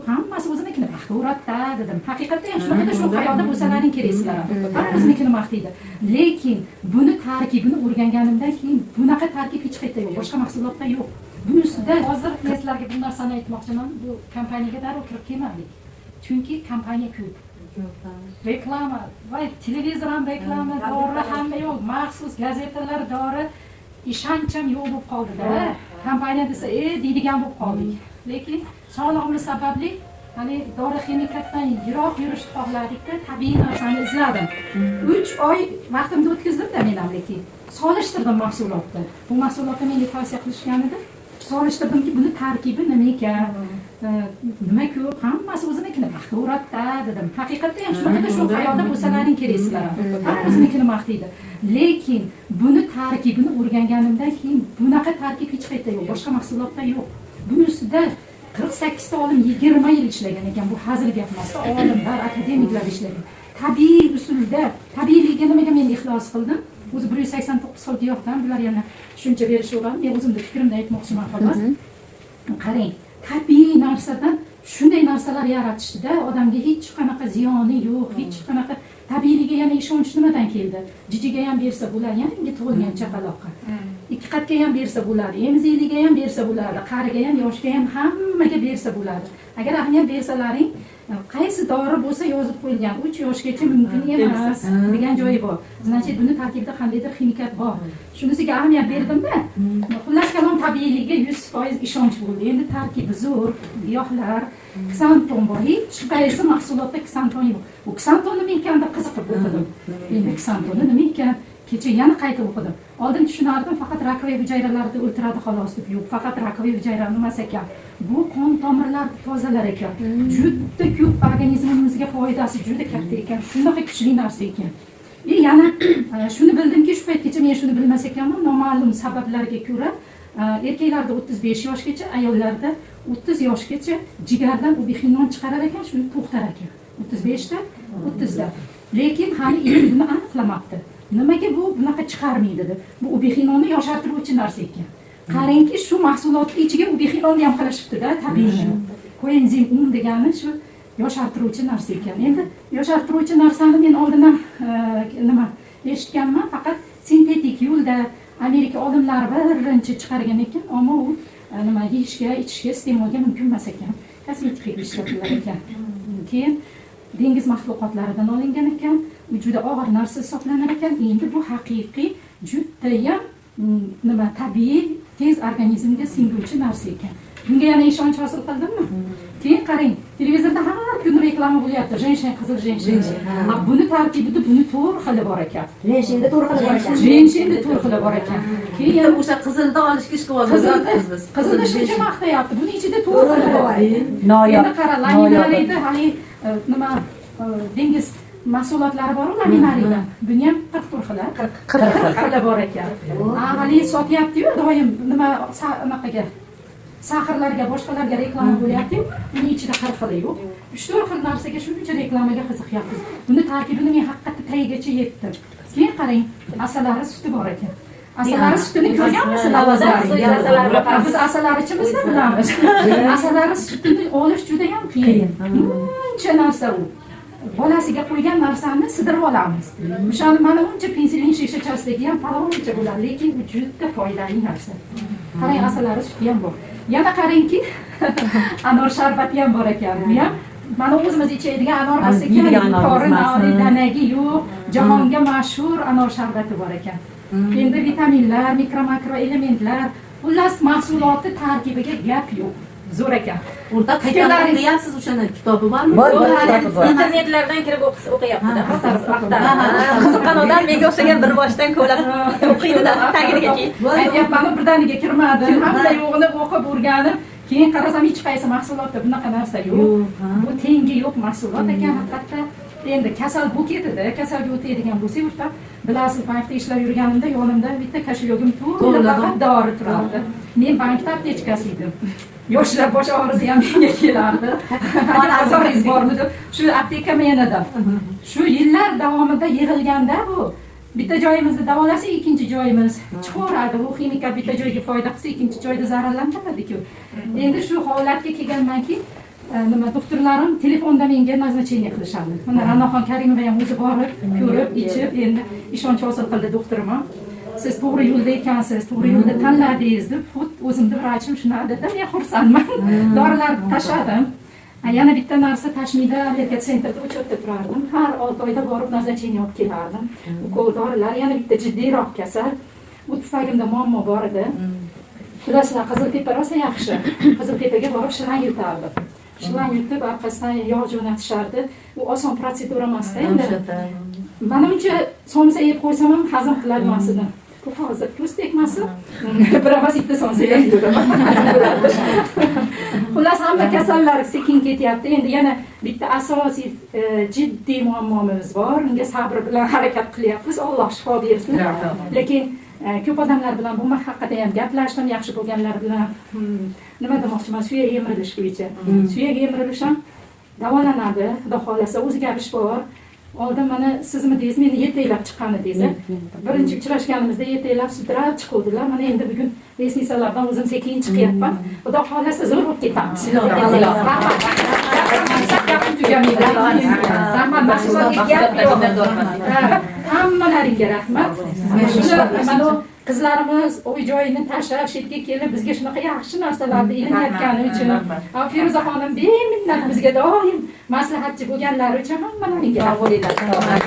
hammasi o'zinikini maqtavratda dedim. Haqiqatda ham shunaqa shu hayotda bo'lsalaring keraksizlar. Hamma o'zinikini maqtaydi. Lekin buni tarkibini o'rganganimdan keyin bunaqa tarkib hech qayerda yo'q, boshqa mahsulotda yo'q. Buning ustida hozir men sizlarga bu narsani aytmoqchiman. Bu kompaniyaga darrov kirib kelmadik. Chunki kompaniya ko'p. Reklama va televizor ham reklama, dori hamma yo'q, maxsus gazetalar, dori ishonch ham yo'q bo'lib qoldi-da. Kompaniya desa, deydigan bo'lib qoldik. Lekin sog'lig'imiz sababli hani dori ximikatdan yiroq yurishni xohladik-da, tabiiy narsani izladim. 3 oy vaqtimni o'tkazdim-da men ham, lekin solishtirdim mahsulotni. Bu mahsulotni menga tavsiya qilishgan edi. Solishtirdimki, buni tarkibi nima ekan? Nima ko'p, hammasi o'zinikini maqtavratda dedim. Haqiqatda ham shunaqa shu hayotda bo'lsalaring keraksizlar. Hamma o'zinikini maqtaydi. Lekin buni tarkibini o'rganganimdan keyin bunaqa tarkib hech qayerda yo'q, boshqa mahsulotda yo'q. Buning ustida 48 ta olim 20 yil ishlagan ekan. Bu hazil gap emas. Olimlar, akademiklar ishlagan. Tabiiy usulda, tabiiyligiga nimaga men ixlos qildim? O'zi 189 xil giyohdan bular yana tushuncha berishaveradi. Men o'zimning fikrimni aytmoqchiman xolos. Qarang, tabiiy narsadan shunday narsalar yaratishdi-da, odamga hech qanaqa ziyoni yo'q, hech qanaqa tabiiyligiga yana ishonch nimadan keldi? Jijiga ham bersa bo'ladi, yangi tug'ilgan chaqaloqqa. 2 qatga ham bersa bo'ladi, emzikliga ham bersa bo'ladi, qariga ham, yoshga ham hammaga bersa bo'ladi. Agar ahamiyat bersalaring, qaysi dori bo'lsa yozib qo'yilgan, 3 yoshgacha mumkin emas degan joyi bor. Значит, buni tarkibida qandaydir ximikat bor. Shunisiga ahamiyat berdim-da. Xullas kalom tabiiyligiga 100% ishonch bo'ldi. Endi tarkibi zo'r, giyohlar, ksanton bor. Hech qaysi mahsulotda ksanton yo'q. Bu ksanton nima ekan deb qiziqib o'qidim. Endi ksanton nima ekan? Kecha yana qayta o'qidim. Oldin tushunardim, faqat rakoviy hujayralarni o'ltiradi xolos deb. Yo'q, faqat rakoviy hujayra emas ekan. Bu qon tomirlarni tozalar ekan. Juda ko'p organizmimizga foydasi juda katta ekan. Shunaqa kuchli narsa ekan. Yana shuni bildimki, shu paytgacha men shuni bilmas ekanman, noma'lum sabablarga ko'ra erkaklarda 35 yoshgacha, ayollarda 30 yoshgacha jigardan ubixinon chiqarar ekan, shuni to'xtar ekan. 35 da, 30 da. Lekin hali ilm buni aniqlamabdi. Nimaga bu bunaqa chiqarmaydi deb. Bu ubixinonni yoshartiruvchi narsa ekan. Qarangki, shu mahsulotning ichiga ubixinonni ham qilishibdi-da, tabiiy. Koenzim un degani shu yoshartiruvchi narsa ekan. Endi yoshartiruvchi narsani men oldindan nima eshitganman, faqat sintetik yo'lda Amerika olimlari birinchi chiqargan ekan, ammo u nima yeyishga, ichishga, iste'molga mumkin emas ekan. Kosmetik ishlatilar ekan. Keyin dengiz mahsulotlaridan olingan ekan, u juda og'ir narsa hisoblanar ekan. Endi bu haqiqiy, judayam nima tabiiy, tez organizmga singuvchi narsa ekan. Bunga yana ishonch hosil qildimmi? Keyin qarang, televizorda har kun reklama bo'lyapti. Jenshen, qizil jenshen. Buni tarkibida buni 4 xili bor ekan. Jenshenda 4 xili bor ekan. Jenshenda 4 xili bor ekan. Keyin o'sha qizilda olishga ishqibozmiz. Qizilda shuncha maqtayapti. Buning ichida 4 xili bor. Endi qara, laminalayda hali nima dengiz mahsulotlari bor, laminaridan. Buni ham 44 xili, 40 xili bor ekan. Hali sotyapti-yu, doim nima anaqaga sahrlarga, boshqalarga reklama bo'lyapti-yu, uning ichida 40 xili yo'q. 3-4 xil narsaga shuncha reklamaga qiziqyapmiz. Buni tarkibini men haqiqatda tagigacha yetdim. Keyin qarang, asalari suti bor ekan. Asalari sutini ko'rganmisizlar? Biz asalari ichimizda bilamiz. Asalari sutini olish juda ham qiyin. Uncha narsa u. Bolasiga qo'ygan narsani sidirib olamiz. O'shani mana uncha pensilin shishachasidagi ham paloncha bo'ladi, lekin u juda foydali narsa. Qarang, asalari suti ham bor. Yana qarangki, anor sharbati ham bor ekan. Bu ham mana o'zimiz ichadigan anor narsa ekan. Qori nori danagi yo'q, jahonga mashhur anor sharbati bor ekan. Endi vitaminlar, mikro-makro elementlar, xullas mahsuloti tarkibiga gap yo'q. Zo'r ekan. Unda qaytalarni ham siz o'shani kitobi bormi? Bor. Internetlardan kirib o'qiyapti-da. Qiziqqan odam menga o'xshagan bir boshdan ko'lab o'qiydi-da, tagiga keyin. Aytyapman, birdaniga kirmadim. Hamma yo'g'ini o'qib o'rganib, keyin qarasam hech qaysi mahsulotda bunaqa narsa yo'q. Bu tengi yo'q mahsulot ekan haqiqatda. Endi kasal bu ketdi, kasalga o'taydigan bo'lsa, o'rta bilasiz, bankda ishlab yurganimda yonimda bitta kashyogim to'la faqat dori turardi. Men bankda aptechkasi edim. Yoshlar bosh og'risi ham menga kelardi. Azoringiz bormi deb, shu apteka menida. Shu yillar davomida yig'ilganda bu bitta joyimizni davolasa, ikkinchi joyimiz chiqaradi. Bu ximikat bitta joyga foyda qilsa, ikkinchi joyda zararlantiradi-ku. Endi shu holatga kelganmanki, nima doktorlarim telefonda menga назначение qilishadi. Mana Ra'noxon Karimova ham o'zi borib, ko'rib, ichib, endi ishonch hosil qildi doktorim. Siz to'g'ri yo'lda ekansiz, to'g'ri yo'lda tanladingiz deb, o'zimni vrachim shunday dedi, men xursandman. Dorilarni tashladim. Yana bitta narsa Tashmida Amerika sentrda uchirib turardim. Har 6 oyda borib назначение olib kelardim. Ukol dorilar, yana bitta jiddiyroq kasal. Bu tufagimda muammo bor edi. Bilasizlar, Qiziltepa rosa yaxshi. Qiziltepaga borib shirin yutardim. Shirin yutib, orqasidan yog' jo'natishardi. U oson protsedura emas endi. Menimcha somsa yeb qo'ysam ham hazm qilolmas edim. Bu hozir ko'z tegmasi. Biroz bitta somsa yeydim. Xullas, hamma kasallar sekin ketyapti. Endi yana bitta asosiy jiddiy muammomiz bor. Unga sabr bilan harakat qilyapmiz. Alloh shifo bersin. Lekin ko'p odamlar bilan bu haqida ham gaplashdim, yaxshi bo'lganlar bilan. Nima demoqchiman, suyak yemirilish bo'yicha. Suyak yemirilish ham davolanadi, xudo xolasa, o'ziga ish bor. Oldin mana sizmi deysiz, meni yetaklab chiqqan edingiz. Birinchi uchrashganimizda yetaklab sudrab chiquvdilar. Mana endi bugun lesnisalardan o'zim sekin chiqyapman. Xudo xolasa zo'r bo'lib ketamiz. Hammalaringga rahmat. Mana qizlarimiz uy joyini tashlab chetga kelib bizga shunaqa yaxshi narsalarni o'rgatgani uchun, Feruza xonim beminnat bizga doim maslahatchi bo'lganlari uchun hammalaringga rahmat.